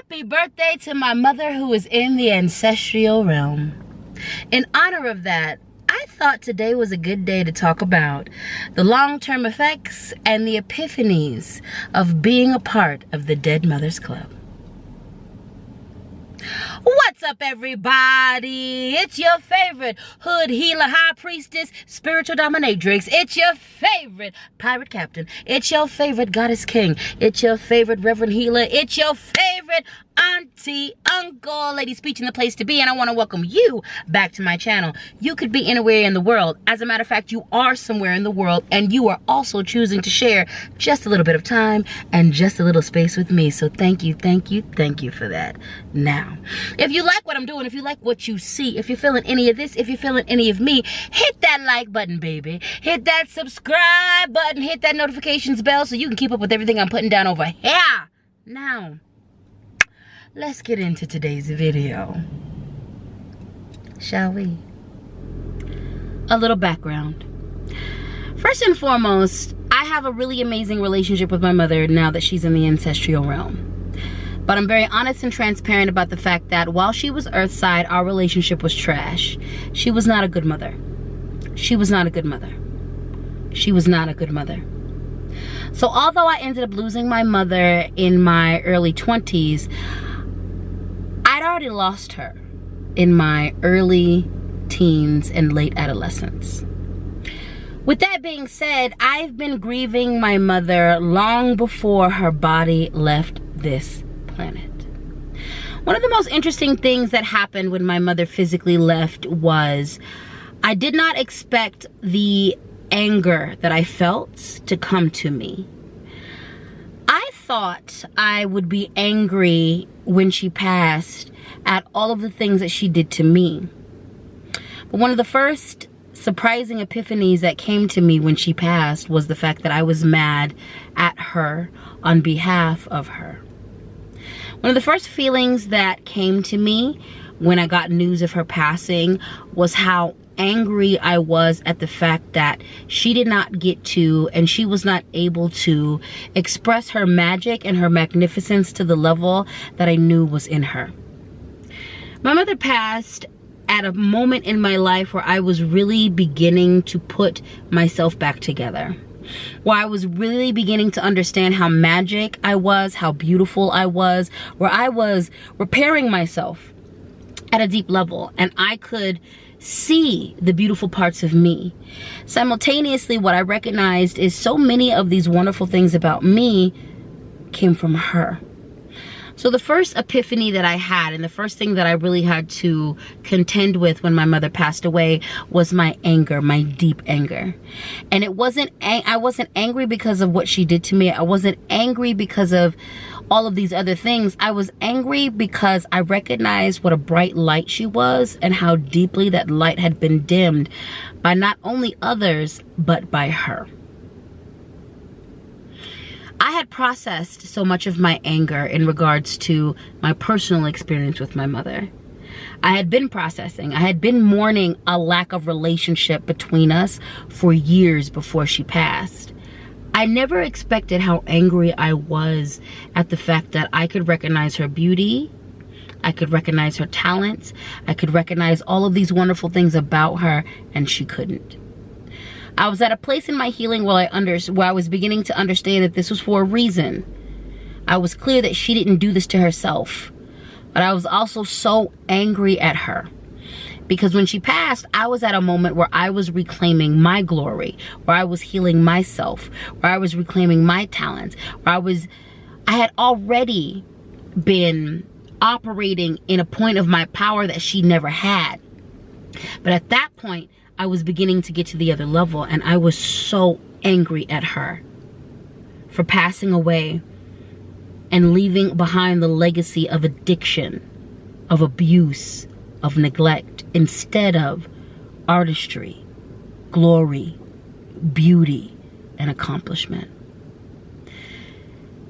Happy birthday to my mother who is in the ancestral realm. In honor of that, I thought today was a good day to talk about the long-term effects and the epiphanies of being a part of the Dead Mothers Club. What's up, everybody? It's your favorite hood healer, high priestess, spiritual dominatrix. It's your favorite pirate captain. It's your favorite goddess king. It's your favorite reverend healer. It's your favorite auntie, uncle, LadySpeech in the place to be. And I want to welcome you back to my channel. You could be anywhere in the world. As a matter of fact, you are somewhere in the world, and you are also choosing to share just a little bit of time and just a little space with me. So thank you, thank you, thank you for that. Now, if you like what I'm doing, if you like what you see, if you're feeling any of this, if you're feeling any of me, hit that like button, baby. Hit that subscribe button, hit that notifications bell so you can keep up with everything I'm putting down over here. Now, let's get into today's video, shall we? A little background. First and foremost, I have a really amazing relationship with my mother now that she's in the ancestral realm. But I'm very honest and transparent about the fact that while she was earthside, our relationship was trash. She was not a good mother. She was not a good mother. She was not a good mother. So although I ended up losing my mother in my early 20s, I'd already lost her in my early teens and late adolescence. With that being said, I've been grieving my mother long before her body left this planet. One of the most interesting things that happened when my mother physically left was I did not expect the anger that I felt to come to me. I thought I would be angry when she passed at all of the things that she did to me. But one of the first surprising epiphanies that came to me when she passed was the fact that I was mad at her on behalf of her. One of the first feelings that came to me when I got news of her passing was how angry I was at the fact that she did not get to, and she was not able to, express her magic and her magnificence to the level that I knew was in her. My mother passed at a moment in my life where I was really beginning to put myself back together, where I was really beginning to understand how magic I was, how beautiful I was, where I was repairing myself at a deep level, and I could see the beautiful parts of me. Simultaneously, what I recognized is so many of these wonderful things about me came from her. So the first epiphany that I had, and the first thing that I really had to contend with when my mother passed away, was my anger, my deep anger. And it wasn't, I wasn't angry because of what she did to me. I wasn't angry because of all of these other things. I was angry because I recognized what a bright light she was and how deeply that light had been dimmed by not only others, but by her. I had processed so much of my anger in regards to my personal experience with my mother. I had been processing. I had been mourning a lack of relationship between us for years before she passed. I never expected how angry I was at the fact that I could recognize her beauty, I could recognize her talents, I could recognize all of these wonderful things about her, and she couldn't. I was at a place in my healing where I was beginning to understand that this was for a reason. I was clear that she didn't do this to herself, but I was also so angry at her. Because when she passed, I was at a moment where I was reclaiming my glory, where I was healing myself, where I was reclaiming my talents, where I had already been operating in a point of my power that she never had. But at that point, I was beginning to get to the other level, and I was so angry at her for passing away and leaving behind the legacy of addiction, of abuse, of neglect, instead of artistry, glory, beauty, and accomplishment.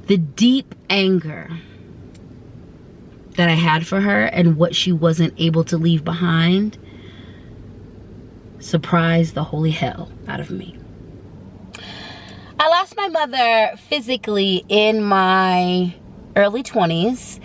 The deep anger that I had for her and what she wasn't able to leave behind surprised the holy hell out of me. I lost my mother physically in my early 20s.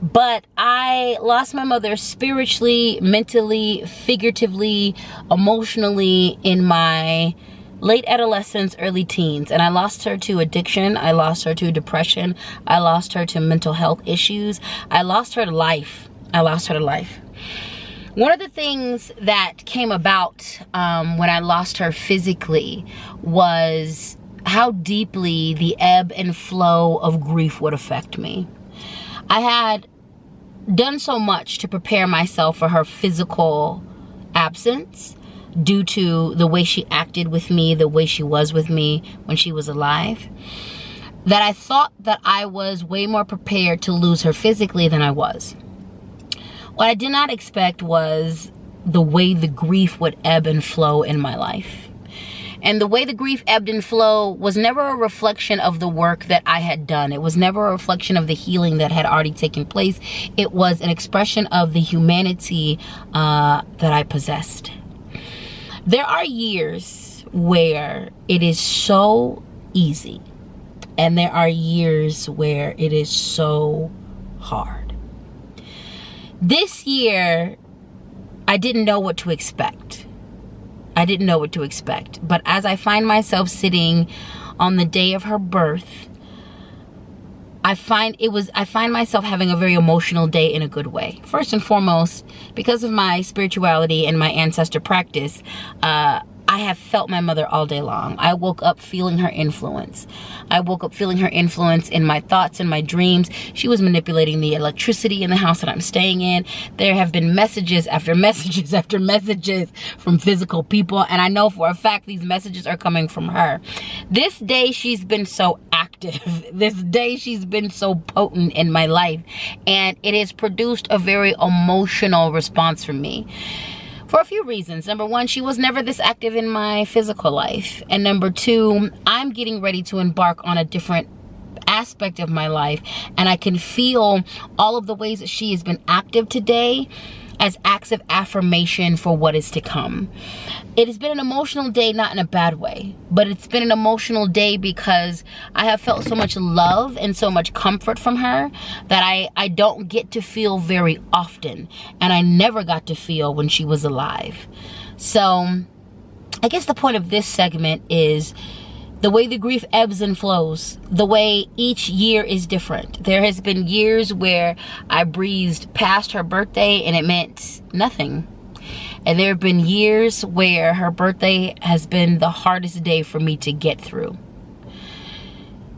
But I lost my mother spiritually, mentally, figuratively, emotionally in my late adolescence, early teens. And I lost her to addiction. I lost her to depression. I lost her to mental health issues. I lost her to life. I lost her to life. One of the things that came about when I lost her physically was how deeply the ebb and flow of grief would affect me. I had done so much to prepare myself for her physical absence due to the way she acted with me, the way she was with me when she was alive, that I thought that I was way more prepared to lose her physically than I was. What I did not expect was the way the grief would ebb and flow in my life. And the way the grief ebbed and flowed was never a reflection of the work that I had done. It was never a reflection of the healing that had already taken place. It was an expression of the humanity that I possessed. There are years where it is so easy, and there are years where it is so hard. This year, I didn't know what to expect. I didn't know what to expect. But as I find myself sitting on the day of her birth, I find myself having a very emotional day in a good way. First and foremost, because of my spirituality and my ancestor practice, I have felt my mother all day long. I woke up feeling her influence. I woke up feeling her influence in my thoughts and my dreams. She was manipulating the electricity in the house that I'm staying in. There have been messages after messages after messages from physical people, and I know for a fact these messages are coming from her. This day she's been so active. This day she's been so potent in my life, and it has produced a very emotional response from me. For a few reasons. Number one, she was never this active in my physical life. And number two, I'm getting ready to embark on a different aspect of my life. And I can feel all of the ways that she has been active today as acts of affirmation for what is to come. It has been an emotional day, not in a bad way, but it's been an emotional day because I have felt so much love and so much comfort from her that I don't get to feel very often, and I never got to feel when she was alive. So I guess the point of this segment is the way the grief ebbs and flows, the way each year is different. There has been years where I breezed past her birthday and it meant nothing. And there have been years where her birthday has been the hardest day for me to get through.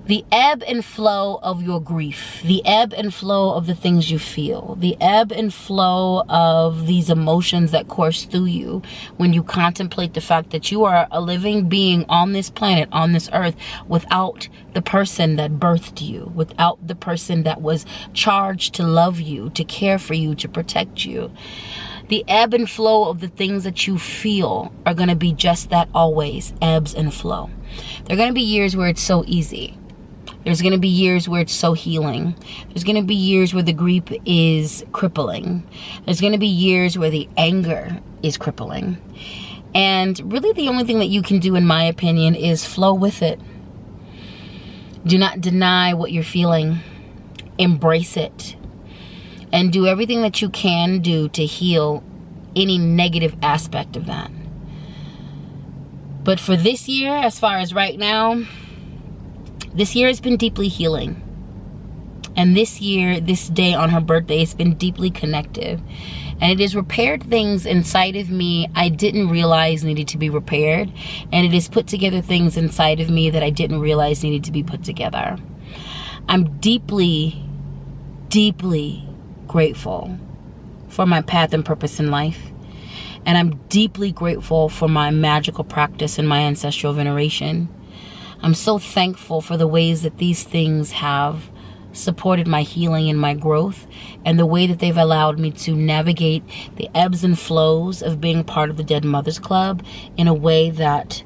The ebb and flow of your grief, the ebb and flow of the things you feel, the ebb and flow of these emotions that course through you when you contemplate the fact that you are a living being on this planet, on this earth, without the person that birthed you, without the person that was charged to love you, to care for you, to protect you. The ebb and flow of the things that you feel are going to be just that, always, ebbs and flow. There are going to be years where it's so easy. There's going to be years where it's so healing. There's going to be years where the grief is crippling. There's going to be years where the anger is crippling. And really the only thing that you can do, in my opinion, is flow with it. Do not deny what you're feeling. Embrace it. And do everything that you can do to heal any negative aspect of that. But for this year, as far as right now, this year has been deeply healing. And this year, this day on her birthday, has been deeply connective. And it has repaired things inside of me I didn't realize needed to be repaired. And it has put together things inside of me that I didn't realize needed to be put together. I'm deeply, deeply grateful for my path and purpose in life. And I'm deeply grateful for my magical practice and my ancestral veneration. I'm so thankful for the ways that these things have supported my healing and my growth, and the way that they've allowed me to navigate the ebbs and flows of being part of the Dead Mothers Club in a way that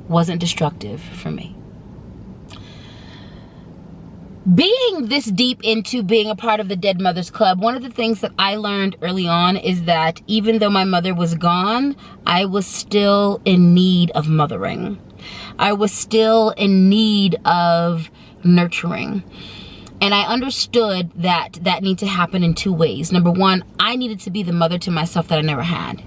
wasn't destructive for me. Being this deep into being a part of the Dead Mothers Club, one of the things that I learned early on is that even though my mother was gone, I was still in need of mothering. I was still in need of nurturing. And I understood that that needed to happen in two ways. Number one, I needed to be the mother to myself that I never had.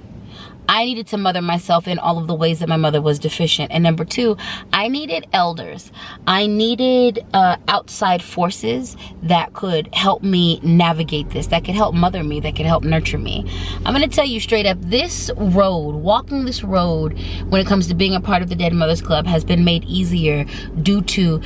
I needed to mother myself in all of the ways that my mother was deficient. And number two, I needed elders. I needed outside forces that could help me navigate this, that could help mother me, that could help nurture me. I'm gonna tell you straight up, this road, walking this road when it comes to being a part of the Dead Mothers Club has been made easier due to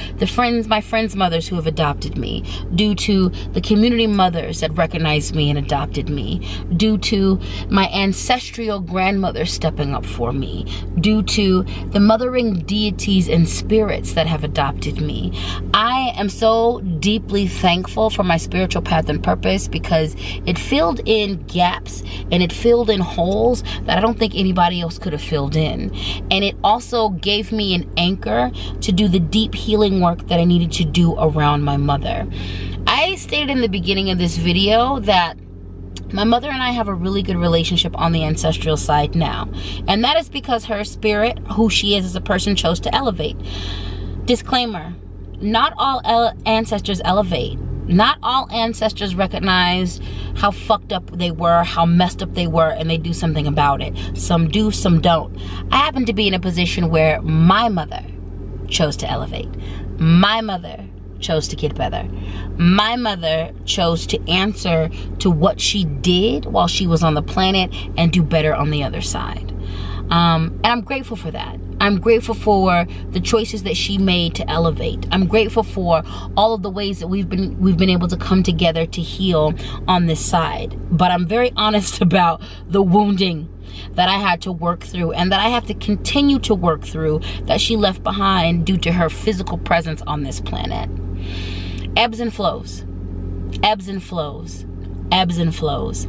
my friends' mothers who have adopted me, due to the community mothers that recognized me and adopted me, due to my ancestral grandmother stepping up for me, due to the mothering deities and spirits that have adopted me. I am so deeply thankful for my spiritual path and purpose because it filled in gaps and it filled in holes that I don't think anybody else could have filled in. And it also gave me an anchor to do the deep healing work that I needed to do around my mother. I stated in the beginning of this video that my mother and I have a really good relationship on the ancestral side now. And that is because her spirit, who she is as a person, chose to elevate. Disclaimer, not all ancestors elevate. Not all ancestors recognize how fucked up they were, how messed up they were, and they do something about it. Some do, some don't. I happen to be in a position where my mother chose to elevate. My mother chose to get better. My mother chose to answer to what she did while she was on the planet and do better on the other side. And I'm grateful for that. I'm grateful for the choices that she made to elevate. I'm grateful for all of the ways that we've been able to come together to heal on this side. But I'm very honest about the wounding that I had to work through and that I have to continue to work through that she left behind due to her physical presence on this planet. Ebbs and flows, ebbs and flows, ebbs and flows.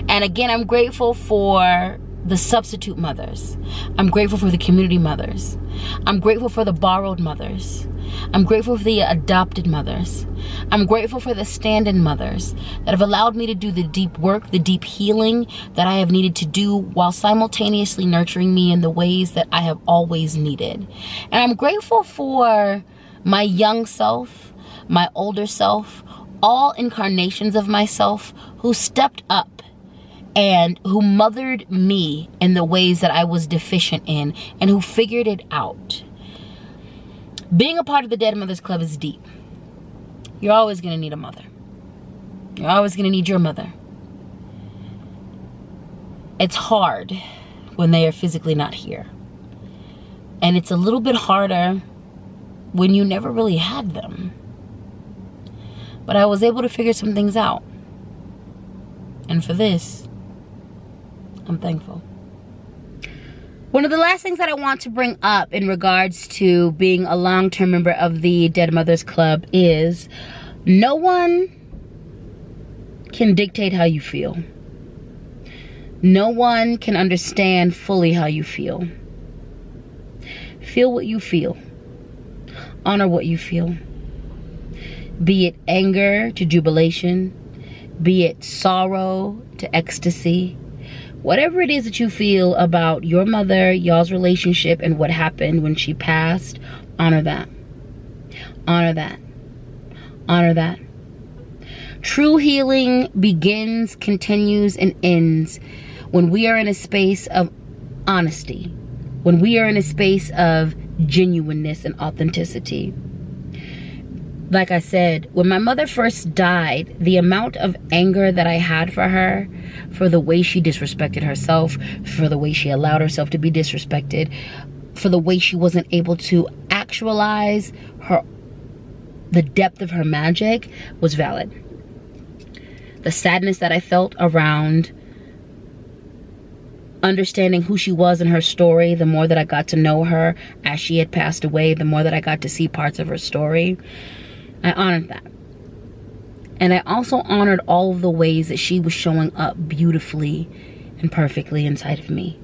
And again, I'm grateful for the substitute mothers. I'm grateful for the community mothers. I'm grateful for the borrowed mothers. I'm grateful for the adopted mothers. I'm grateful for the stand-in mothers that have allowed me to do the deep work, the deep healing that I have needed to do while simultaneously nurturing me in the ways that I have always needed. And I'm grateful for my young self, my older self, all incarnations of myself who stepped up and who mothered me in the ways that I was deficient in and who figured it out. Being a part of the Dead Mothers Club is deep. You're always going to need a mother. You're always going to need your mother. It's hard when they are physically not here. And it's a little bit harder when you never really had them. But I was able to figure some things out. And for this, I'm thankful. One of the last things that I want to bring up in regards to being a long-term member of the Dead Mothers Club is no one can dictate how you feel. No one can understand fully how you feel. Feel what you feel. Honor what you feel. Be it anger to jubilation, be it sorrow to ecstasy. Whatever it is that you feel about your mother, y'all's relationship, and what happened when she passed, honor that. Honor that. Honor that. True healing begins, continues, and ends when we are in a space of honesty, when we are in a space of genuineness and authenticity. Like I said, when my mother first died, the amount of anger that I had for her, for the way she disrespected herself, for the way she allowed herself to be disrespected, for the way she wasn't able to actualize the depth of her magic, was valid. The sadness that I felt around understanding who she was and her story, the more that I got to know her as she had passed away, the more that I got to see parts of her story, I honored that. And I also honored all of the ways that she was showing up beautifully and perfectly inside of me.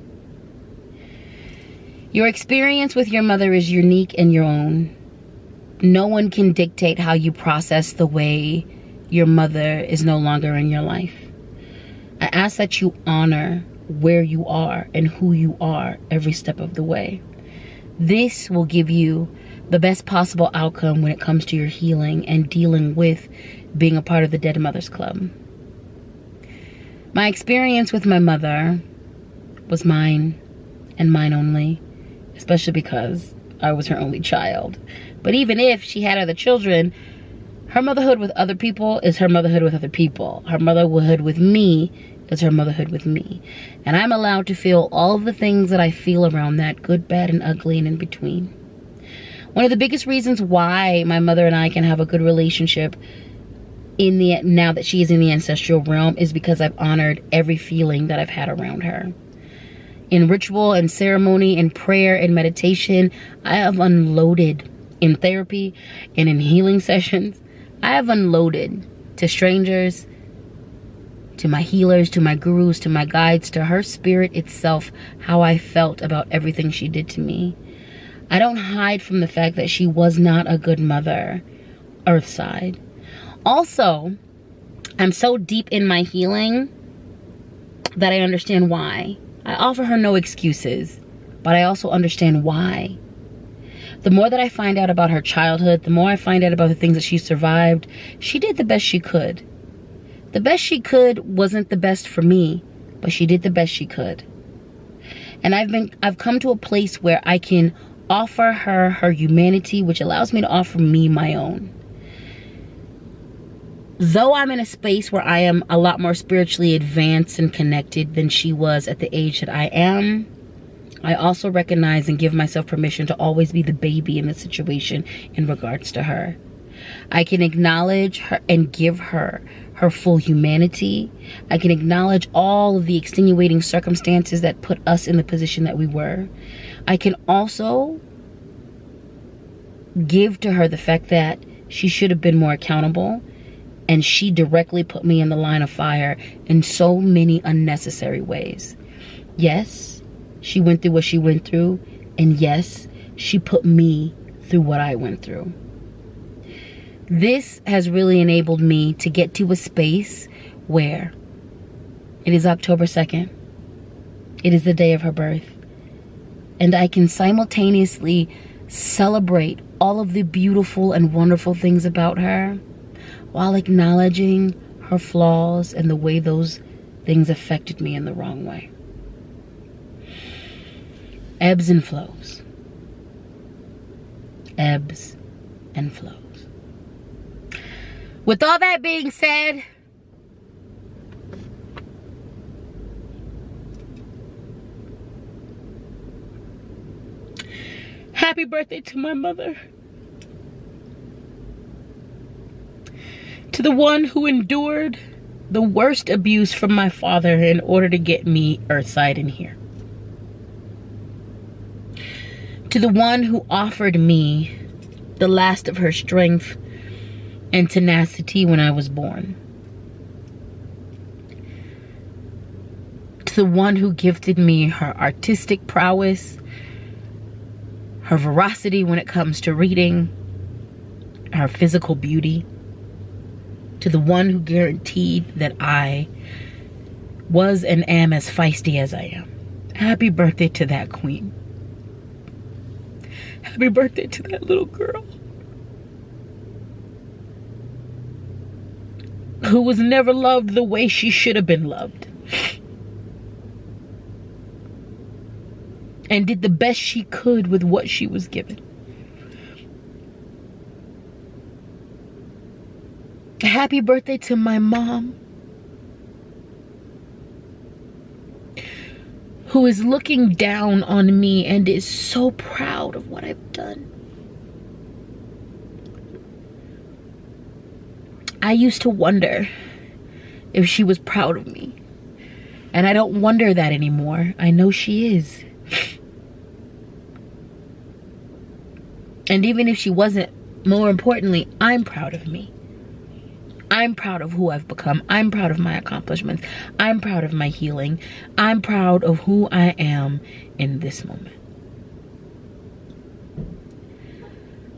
Your experience with your mother is unique and your own. No one can dictate how you process the way your mother is no longer in your life. I ask that you honor where you are and who you are every step of the way. This will give you the best possible outcome when it comes to your healing and dealing with being a part of the Dead Mothers Club. My experience with my mother was mine and mine only, especially because I was her only child. But even if she had other children, her motherhood with other people is her motherhood with other people. Her motherhood with me is her motherhood with me. And I'm allowed to feel all of the things that I feel around that, good, bad, and ugly, and in between. One of the biggest reasons why my mother and I can have a good relationship now that she is in the ancestral realm is because I've honored every feeling that I've had around her. In ritual and ceremony and prayer and meditation, I have unloaded. In therapy and in healing sessions, I have unloaded to strangers, to my healers, to my gurus, to my guides, to her spirit itself, how I felt about everything she did to me. I don't hide from the fact that she was not a good mother, Earthside. Also, I'm so deep in my healing that I understand why. I offer her no excuses, but I also understand why. The more that I find out about her childhood, the more I find out about the things that she survived, she did the best she could. The best she could wasn't the best for me, but she did the best she could. And I've come to a place where I can offer her her humanity, which allows me to offer me my own. Though I'm in a space where I am a lot more spiritually advanced and connected than she was at the age that I am, I also recognize and give myself permission to always be the baby in the situation in regards to her. I can acknowledge her and give her her full humanity. I can acknowledge all of the extenuating circumstances that put us in the position that we were. I can also give to her the fact that she should have been more accountable, and she directly put me in the line of fire in so many unnecessary ways. Yes, she went through what she went through, and yes, she put me through what I went through. This has really enabled me to get to a space where it is October 2nd. It is the day of her birth. And I can simultaneously celebrate all of the beautiful and wonderful things about her while acknowledging her flaws and the way those things affected me in the wrong way. Ebbs and flows. Ebbs and flows. With all that being said, happy birthday to my mother. To the one who endured the worst abuse from my father in order to get me Earthside in here. To the one who offered me the last of her strength and tenacity when I was born. To the one who gifted me her artistic prowess, her veracity when it comes to reading, her physical beauty. To the one who guaranteed that I was and am as feisty as I am. Happy birthday to that queen. Happy birthday to that little girl who was never loved the way she should have been loved, and did the best she could with what she was given. Happy birthday to my mom, who is looking down on me and is so proud of what I've done. I used to wonder if she was proud of me, and I don't wonder that anymore. I know she is. And even if she wasn't, more importantly, I'm proud of me. I'm proud of who I've become. I'm proud of my accomplishments. I'm proud of my healing. I'm proud of who I am in this moment.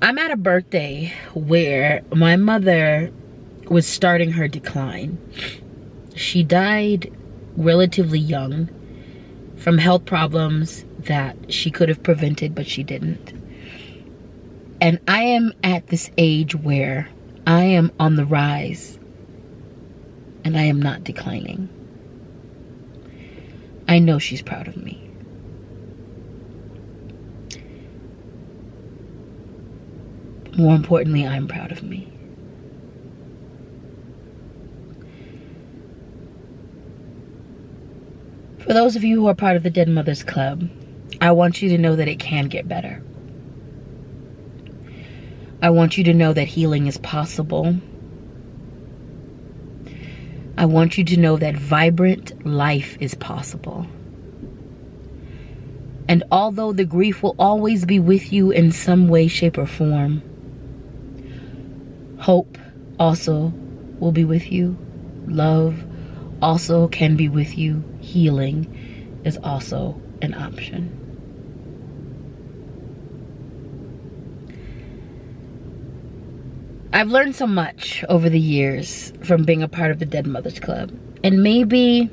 I'm at a birthday where my mother was starting her decline. She died relatively young from health problems that she could have prevented, but she didn't. And I am at this age where I am on the rise and I am not declining. I know she's proud of me. More importantly, I'm proud of me. For those of you who are part of the Dead Mothers Club, I want you to know that it can get better. I want you to know that healing is possible. I want you to know that vibrant life is possible. And although the grief will always be with you in some way, shape, or form, hope also will be with you. Love also can be with you. Healing is also an option. I've learned so much over the years from being a part of the Dead Mothers Club. And maybe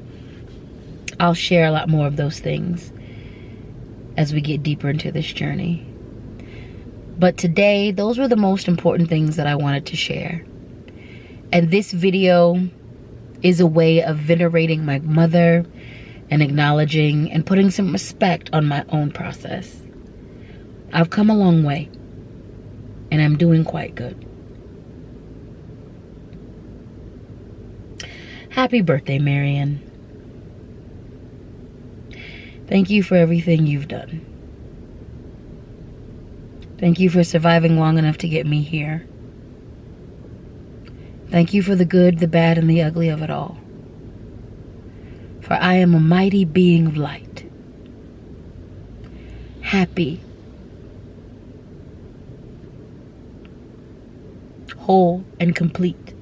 I'll share a lot more of those things as we get deeper into this journey. But today, those were the most important things that I wanted to share. And this video is a way of venerating my mother and acknowledging and putting some respect on my own process. I've come a long way, and I'm doing quite good. Happy birthday, Marion. Thank you for everything you've done. Thank you for surviving long enough to get me here. Thank you for the good, the bad, and the ugly of it all. For I am a mighty being of light. Happy. Whole and complete.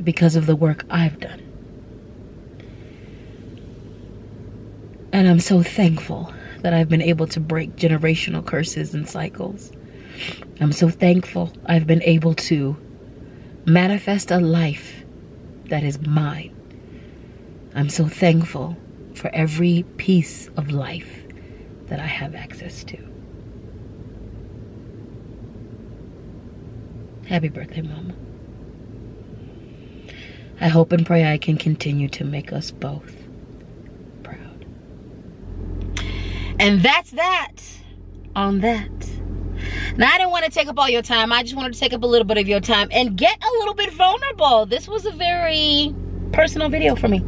Because of the work I've done. And I'm so thankful that I've been able to break generational curses and cycles. I'm so thankful I've been able to manifest a life that is mine. I'm so thankful for every piece of life that I have access to. Happy birthday, Mama. I hope and pray I can continue to make us both proud. And that's that on that. Now, I didn't want to take up all your time. I just wanted to take up a little bit of your time and get a little bit vulnerable. This was a very personal video for me.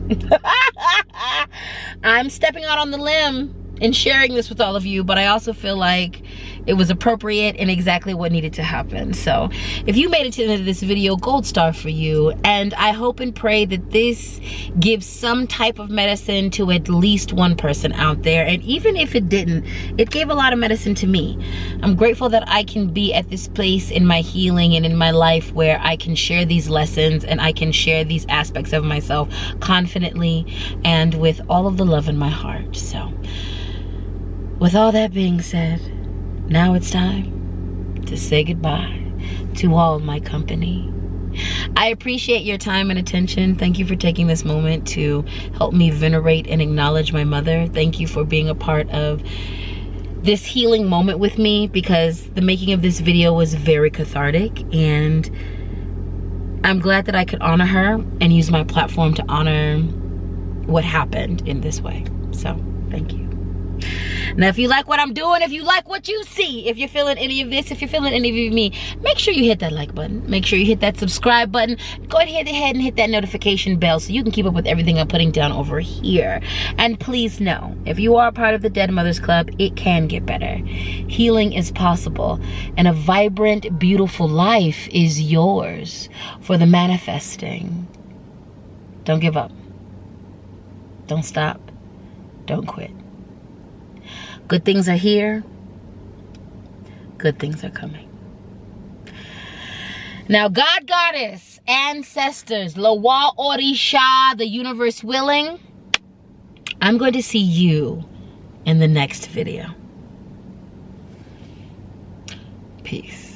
I'm stepping out on the limb in sharing this with all of you, but I also feel like it was appropriate and exactly what needed to happen. So if you made it to the end of this video, gold star for you. And I hope and pray that this gives some type of medicine to at least one person out there. And even if it didn't, it gave a lot of medicine to me. I'm grateful that I can be at this place in my healing and in my life where I can share these lessons and I can share these aspects of myself confidently and with all of the love in my heart. So with all that being said, now it's time to say goodbye to all my company. I appreciate your time and attention. Thank you for taking this moment to help me venerate and acknowledge my mother. Thank you for being a part of this healing moment with me, because the making of this video was very cathartic, and I'm glad that I could honor her and use my platform to honor what happened in this way. So thank you. Now, if you like what I'm doing, if you like what you see, if you're feeling any of this, if you're feeling any of me, make sure you hit that like button. Make sure you hit that subscribe button. Go ahead and hit that notification bell so you can keep up with everything I'm putting down over here. And please know, if you are a part of the Dead Mothers Club, it can get better. Healing is possible, and a vibrant, beautiful life is yours for the manifesting. Don't give up. Don't stop. Don't quit. Good things are here. Good things are coming. Now, God, Goddess, ancestors, Lawa, Orisha, the universe willing, I'm going to see you in the next video. Peace.